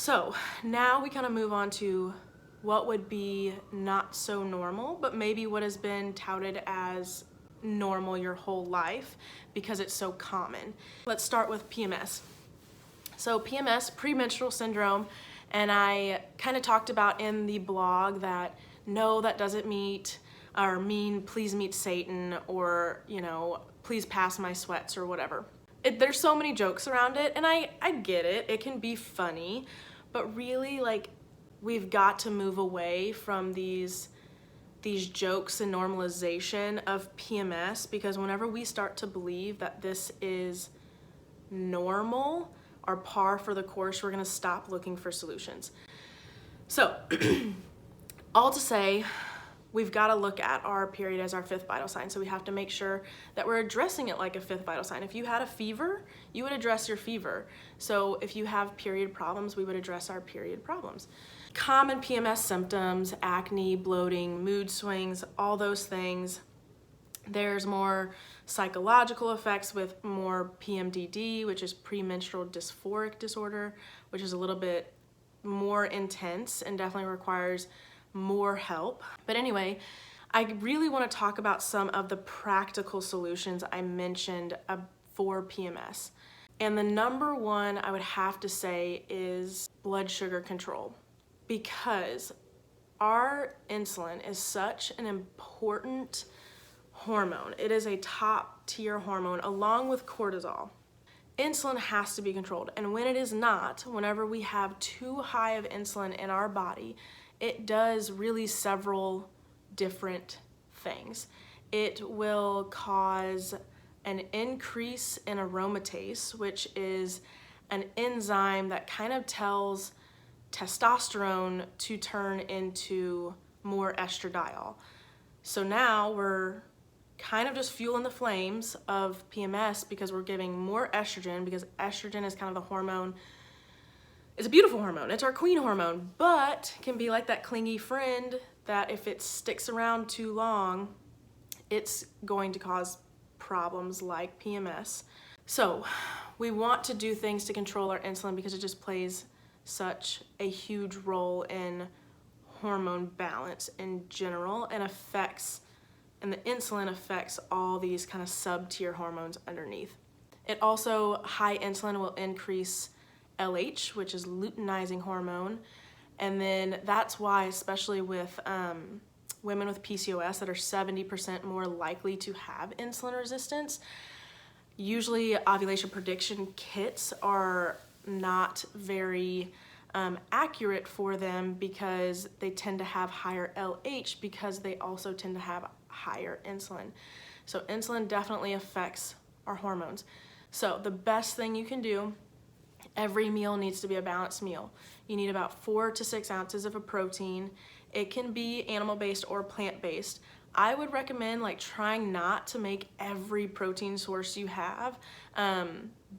So now we kind of move on to what would be not so normal, but maybe what has been touted as normal your whole life because it's so common. Let's start with PMS. So PMS, premenstrual syndrome, and I kind of talked about in the blog that no, that doesn't mean please meet Satan, or, you know, please pass my sweats or whatever. There's so many jokes around it, and I get it. It can be funny, but really, like, we've got to move away from these jokes and normalization of PMS, because whenever we start to believe that this is normal or par for the course, we're gonna stop looking for solutions. So, all to say, we've got to look at our period as our fifth vital sign. So we have to make sure that we're addressing it like a fifth vital sign. If you had a fever, you would address your fever. So if you have period problems, we would address our period problems. Common PMS symptoms: acne, bloating, mood swings, all those things. There's more psychological effects with more PMDD, which is premenstrual dysphoric disorder, which is a little bit more intense and definitely requires more help. But anyway, I really want to talk about some of the practical solutions I mentioned for PMS. And the number one I would have to say is blood sugar control, because our insulin is such an important hormone. It is a top tier hormone along with cortisol. Insulin has to be controlled, and when it is not, whenever we have too high of insulin in our body, it does really several different things. It will cause an increase in aromatase, which is an enzyme that kind of tells testosterone to turn into more estradiol. So now we're kind of just fueling the flames of PMS because we're giving more estrogen, because estrogen is kind of the hormone. It's a beautiful hormone. It's our queen hormone, but can be like that clingy friend that if it sticks around too long, it's going to cause problems like PMS. So we want to do things to control our insulin because it just plays such a huge role in hormone balance in general, and the insulin affects all these kind of sub-tier hormones underneath. It also, high insulin will increase LH, which is luteinizing hormone, and then that's why, especially with women with PCOS that are 70% more likely to have insulin resistance, usually ovulation prediction kits are not very accurate for them because they tend to have higher LH because they also tend to have higher insulin. So insulin definitely affects our hormones. So the best thing you can do, every meal needs to be a balanced meal. You need about 4 to 6 ounces of a protein. It can be animal-based or plant-based. I would recommend trying not to make every protein source you have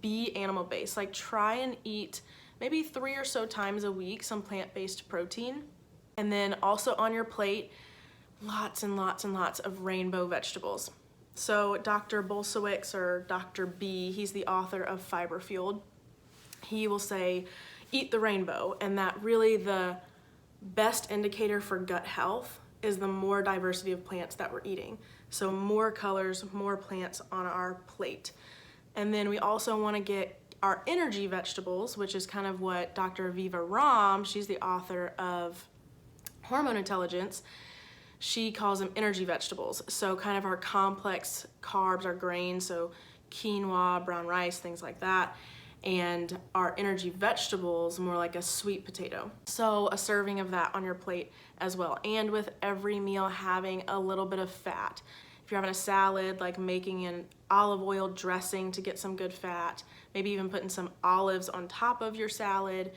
be animal-based. Try and eat maybe 3 or so times a week some plant-based protein. And then also on your plate, lots and lots and lots of rainbow vegetables. So Dr. Bolsewicz, or Dr. B, he's the author of Fiber Fueled. He will say, eat the rainbow, and that really the best indicator for gut health is the more diversity of plants that we're eating. So more colors, more plants on our plate. And then we also want to get our energy vegetables, which is kind of what Dr. Aviva Romm, she's the author of Hormone Intelligence, she calls them energy vegetables. So kind of our complex carbs, our grains, so quinoa, brown rice, things like that. And our energy vegetables, more like a sweet potato. So a serving of that on your plate as well. And with every meal having a little bit of fat. If you're having a salad, making an olive oil dressing to get some good fat, maybe even putting some olives on top of your salad,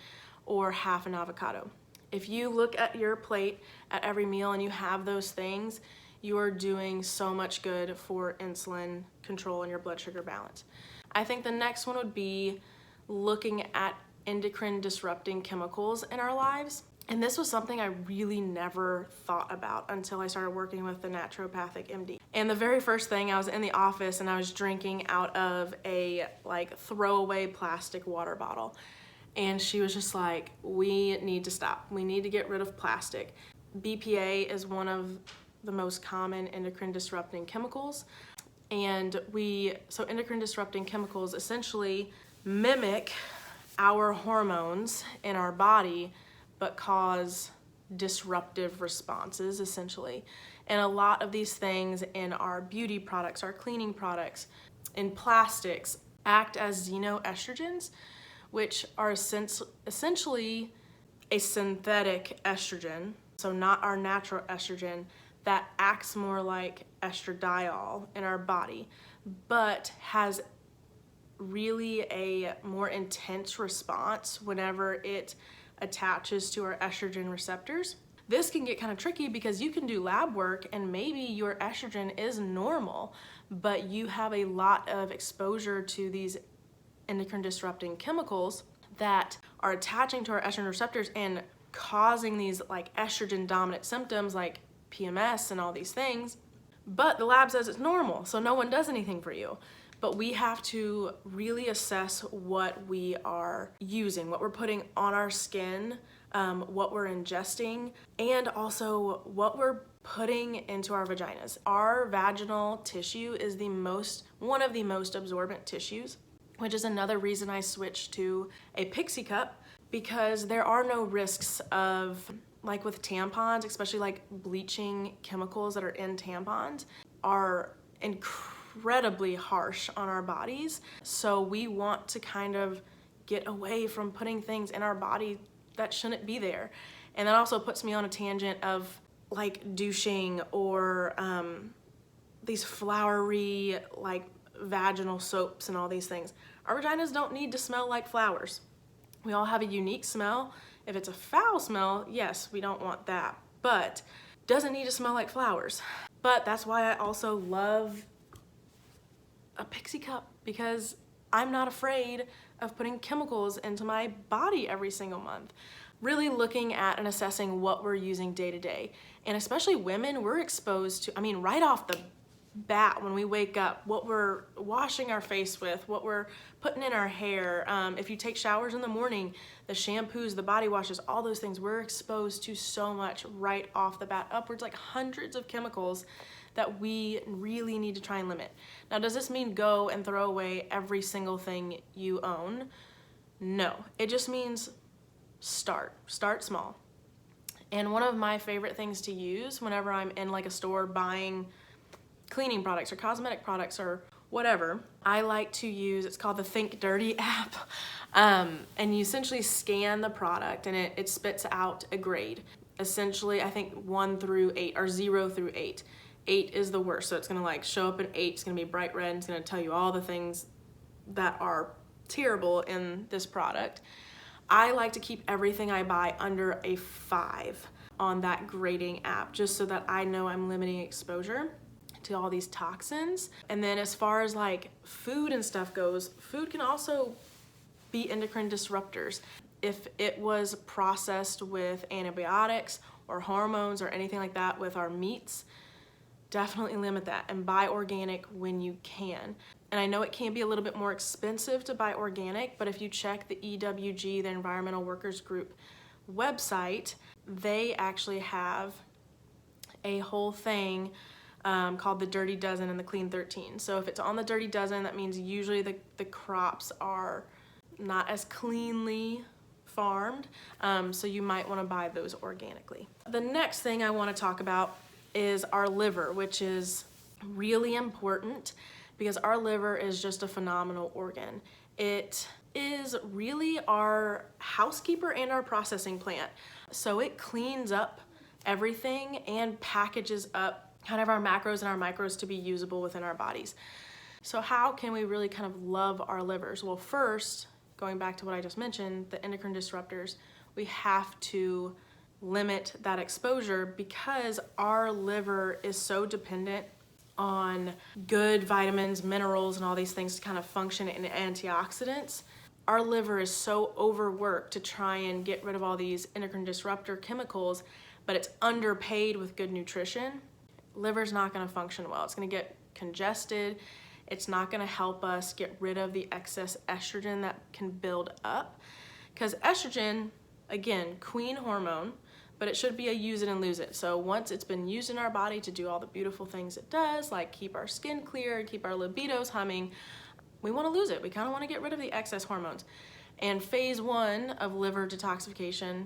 or half an avocado. If you look at your plate at every meal and you have those things, you are doing so much good for insulin control and your blood sugar balance. I think the next one would be looking at endocrine-disrupting chemicals in our lives. And this was something I really never thought about until I started working with the naturopathic MD. And the very first thing, I was in the office and I was drinking out of a throwaway plastic water bottle. and she was just like, we need to stop. We need to get rid of plastic. BPA is one of the most common endocrine disrupting chemicals. And so endocrine disrupting chemicals essentially mimic our hormones in our body, but cause disruptive responses essentially. And a lot of these things in our beauty products, our cleaning products, in plastics act as xenoestrogens, which are essentially a synthetic estrogen, so not our natural estrogen, that acts more like estradiol in our body, but has really a more intense response whenever it attaches to our estrogen receptors. This can get kind of tricky because you can do lab work and maybe your estrogen is normal, but you have a lot of exposure to these endocrine disrupting chemicals that are attaching to our estrogen receptors and causing these like estrogen dominant symptoms like PMS and all these things. But the lab says it's normal, so no one does anything for you. But we have to really assess what we are using, what we're putting on our skin, what we're ingesting, and also what we're putting into our vaginas. Our vaginal tissue is one of the most absorbent tissues, which is another reason I switched to a Pixie cup, because there are no risks of, like with tampons, especially like bleaching chemicals that are in tampons are incredibly harsh on our bodies. So we want to kind of get away from putting things in our body that shouldn't be there. And that also puts me on a tangent of like douching or these flowery like vaginal soaps and all these things. Our vaginas don't need to smell like flowers. We all have a unique smell. If it's a foul smell, yes, we don't want that, but doesn't need to smell like flowers. But that's why I also love a Pixie cup, because I'm not afraid of putting chemicals into my body every single month. Really looking at and assessing what we're using day to day. And especially women, we're exposed to, right off the bat when we wake up, what we're washing our face with, what we're putting in our hair. If you take showers in the morning, the shampoos, the body washes, all those things, we're exposed to so much right off the bat, upwards like hundreds of chemicals that we really need to try and limit. Now, does this mean go and throw away every single thing you own? No, it just means start small. And one of my favorite things to use whenever I'm in like a store buying cleaning products or cosmetic products or whatever, I like to use, it's called the Think Dirty app. And you essentially scan the product and it spits out a grade. Essentially, I think 1 through 8 or 0 through 8. 8 is the worst, so it's gonna like show up an 8, it's gonna be bright red, and it's gonna tell you all the things that are terrible in this product. I like to keep everything I buy under a 5 on that grading app, just so that I know I'm limiting exposure to all these toxins. And then as far as like food and stuff goes, food can also be endocrine disruptors. If it was processed with antibiotics or hormones or anything like that with our meats, definitely limit that and buy organic when you can. And I know it can be a little bit more expensive to buy organic, but if you check the EWG, the Environmental Workers Group website, they actually have a whole thing called the Dirty Dozen and the Clean 13. So if it's on the Dirty Dozen, that means usually the crops are not as cleanly farmed, so you might want to buy those organically. The next thing I want to talk about is our liver, which is really important because our liver is just a phenomenal organ. It is really our housekeeper and our processing plant. So it cleans up everything and packages up kind of our macros and our micros to be usable within our bodies. So how can we really kind of love our livers? Well, first, going back to what I just mentioned, the endocrine disruptors, we have to limit that exposure because our liver is so dependent on good vitamins, minerals, and all these things to kind of function in antioxidants. Our liver is so overworked to try and get rid of all these endocrine disruptor chemicals, but it's underpaid with good nutrition. Liver's not going to function well. It's going to get congested. It's not going to help us get rid of the excess estrogen that can build up. Because estrogen, again, queen hormone, but it should be a use it and lose it. So once it's been used in our body to do all the beautiful things it does, like keep our skin clear, keep our libidos humming, we want to lose it. We kind of want to get rid of the excess hormones. And phase 1 of liver detoxification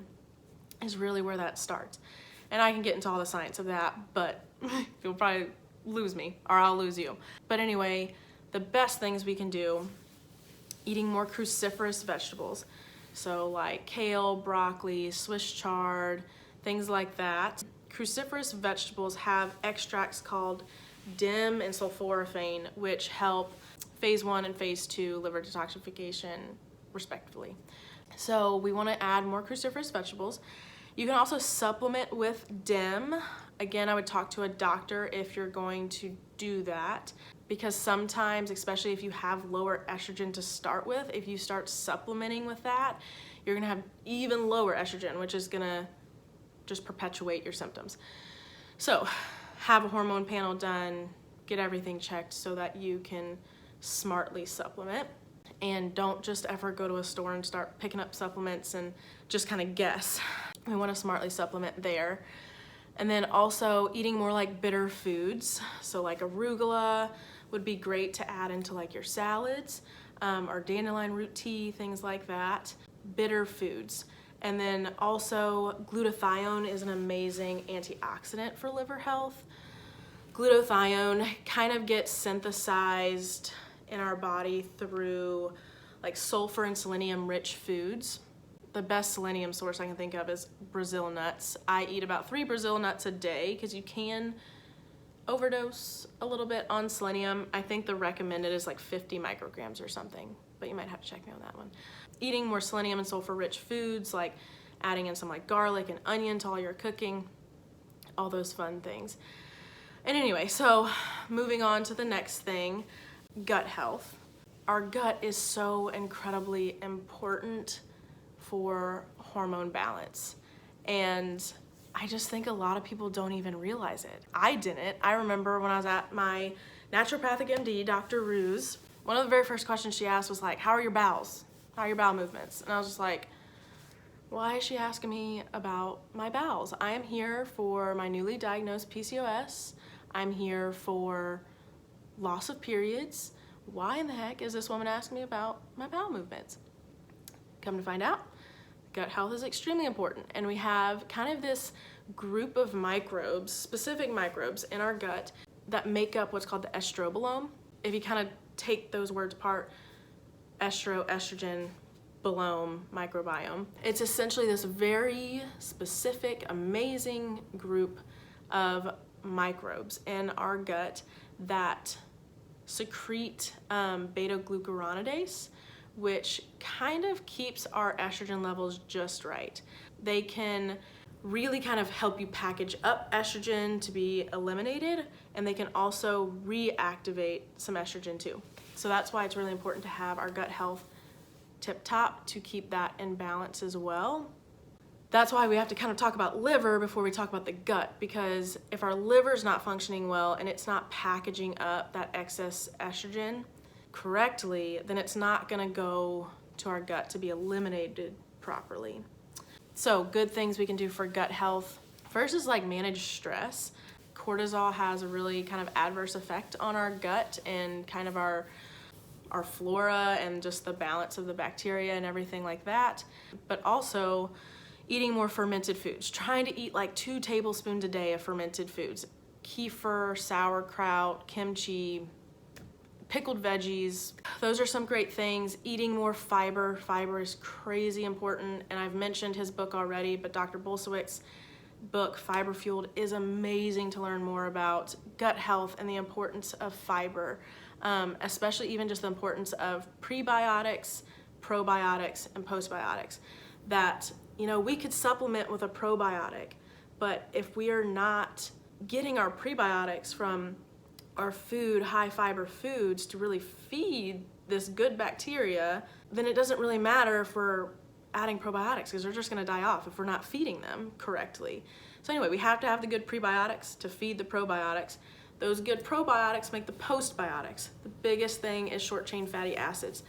is really where that starts. And I can get into all the science of that, but you'll probably lose me, or I'll lose you. But anyway, the best things we can do, eating more cruciferous vegetables. So like kale, broccoli, Swiss chard, things like that. Cruciferous vegetables have extracts called DIM and sulforaphane, which help phase 1 and phase 2 liver detoxification respectively. So we want to add more cruciferous vegetables. You can also supplement with DIM. Again, I would talk to a doctor if you're going to do that, because sometimes, especially if you have lower estrogen to start with, if you start supplementing with that, you're gonna have even lower estrogen, which is gonna just perpetuate your symptoms. So have a hormone panel done, get everything checked so that you can smartly supplement. And don't just ever go to a store and start picking up supplements and just kind of guess. We want to smartly supplement there. And then also eating more like bitter foods. So like arugula would be great to add into like your salads, or dandelion root tea, things like that. Bitter foods. And then also glutathione is an amazing antioxidant for liver health. Glutathione kind of gets synthesized in our body through like sulfur and selenium rich foods. The best selenium source I can think of is Brazil nuts. I eat about 3 Brazil nuts a day because you can overdose a little bit on selenium. I think the recommended is like 50 micrograms or something, but you might have to check me on that one. Eating more selenium and sulfur rich foods, like adding in some like garlic and onion to all your cooking, all those fun things. And anyway, so moving on to the next thing, gut health. Our gut is so incredibly important for hormone balance. And I just think a lot of people don't even realize it. I didn't. I remember when I was at my naturopathic MD, Dr. Ruse, one of the very first questions she asked was like, how are your bowels? How are your bowel movements? And I was just like, why is she asking me about my bowels? I am here for my newly diagnosed PCOS. I'm here for loss of periods. Why in the heck is this woman asking me about my bowel movements? Come to find out, gut health is extremely important, and we have kind of this group of microbes, specific microbes in our gut that make up what's called the estrobolome. If you kind of take those words apart, estro, estrogen, bolome, microbiome, it's essentially this very specific, amazing group of microbes in our gut that secrete beta-glucuronidase, which kind of keeps our estrogen levels just right. They can really kind of help you package up estrogen to be eliminated, and they can also reactivate some estrogen too. So that's why it's really important to have our gut health tip top to keep that in balance as well. That's why we have to kind of talk about liver before we talk about the gut, because if our liver is not functioning well and it's not packaging up that excess estrogen correctly, then it's not going to go to our gut to be eliminated properly. So good things we can do for gut health. First is like manage stress. Cortisol has a really kind of adverse effect on our gut and kind of our flora and just the balance of the bacteria and everything like that. But also eating more fermented foods, trying to eat like 2 tablespoons a day of fermented foods. Kefir, sauerkraut, kimchi, pickled veggies. Those are some great things. Eating more fiber. Fiber is crazy important, and I've mentioned his book already, but Dr. Bolshewick's book, Fiber Fueled, is amazing to learn more about gut health and the importance of fiber, especially even just the importance of prebiotics, probiotics, and postbiotics. That, you know, we could supplement with a probiotic, but if we are not getting our prebiotics from our food, high fiber foods, to really feed this good bacteria, then it doesn't really matter if we're adding probiotics, because they're just going to die off if we're not feeding them correctly. So anyway, we have to have the good prebiotics to feed the probiotics. Those good probiotics make the postbiotics. The biggest thing is short chain fatty acids.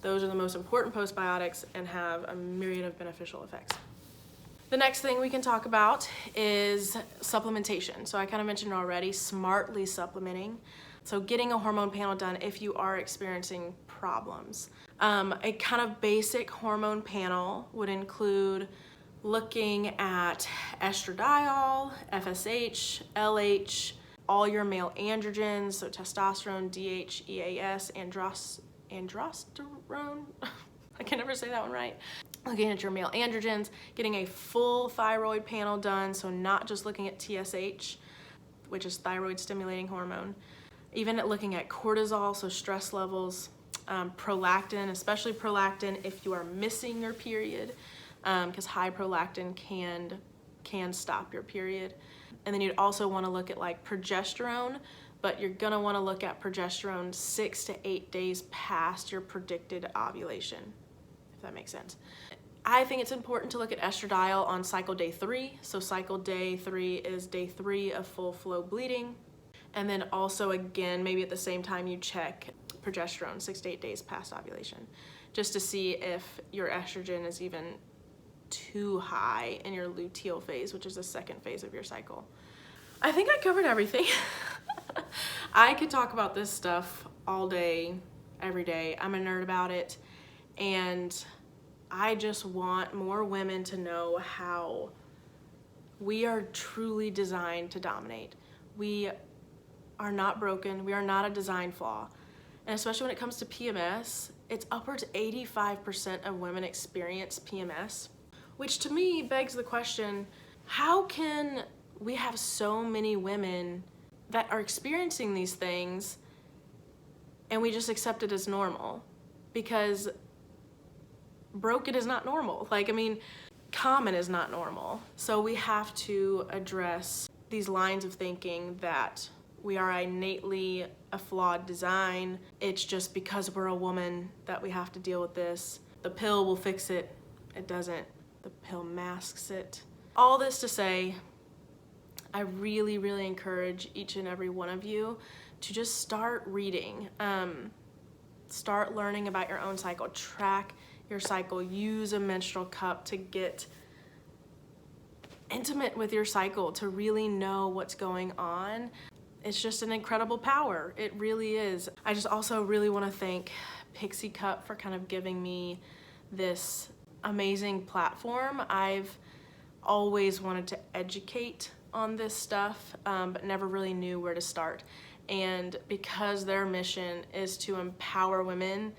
Those are the most important postbiotics and have a myriad of beneficial effects. The next thing we can talk about is supplementation. So I kind of mentioned already, smartly supplementing. So getting a hormone panel done if you are experiencing problems. A kind of basic hormone panel would include looking at estradiol, FSH, LH, all your male androgens, so testosterone, DH, EAS, androsterone. I can never say that one right. Looking at your male androgens, getting a full thyroid panel done, so not just looking at TSH, which is thyroid stimulating hormone. Even at looking at cortisol, so stress levels, prolactin, especially prolactin if you are missing your period, because high prolactin can stop your period. And then you'd also want to look at like progesterone, but you're gonna want to look at progesterone 6 to 8 days past your predicted ovulation, if that makes sense. I think it's important to look at estradiol on cycle day 3. So cycle day 3 is day 3 of full flow bleeding. And then also again, maybe at the same time you check progesterone 6 to 8 days past ovulation, just to see if your estrogen is even too high in your luteal phase, which is the second phase of your cycle. I think I covered everything. I could talk about this stuff all day, every day. I'm a nerd about it, and I just want more women to know how we are truly designed to dominate. We are not broken. We are not a design flaw. And especially when it comes to PMS, it's upwards 85% of women experience PMS, which to me begs the question, how can we have so many women that are experiencing these things and we just accept it as normal? Because broken is not normal. Like, I mean, common is not normal. So we have to address these lines of thinking that we are innately a flawed design. It's just because we're a woman that we have to deal with this. The pill will fix it. It doesn't. The pill masks it. All this to say, I really, really encourage each and every one of you to just start reading. Start learning about your own cycle. Track your cycle. Use a menstrual cup to get intimate with your cycle, to really know what's going on. It's just an incredible power. It really is. I just also really want to thank Pixie Cup for kind of giving me this amazing platform. I've always wanted to educate on this stuff, but never really knew where to start. And because their mission is to empower women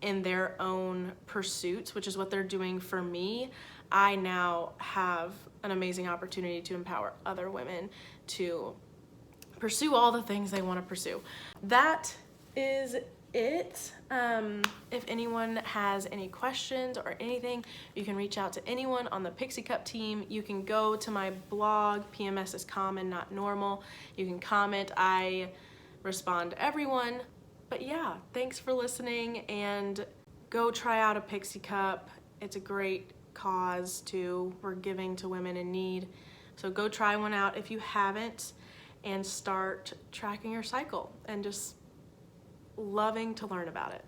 in their own pursuits, which is what they're doing for me, I now have an amazing opportunity to empower other women to pursue all the things they want to pursue. That is it. If anyone has any questions or anything, you can reach out to anyone on the Pixie Cup team. You can go to my blog, PMS is Common, Not Normal. You can comment. I respond to everyone. But yeah, thanks for listening, and go try out a Pixie Cup. It's a great cause too. We're giving to women in need. So go try one out if you haven't, and start tracking your cycle and just loving to learn about it.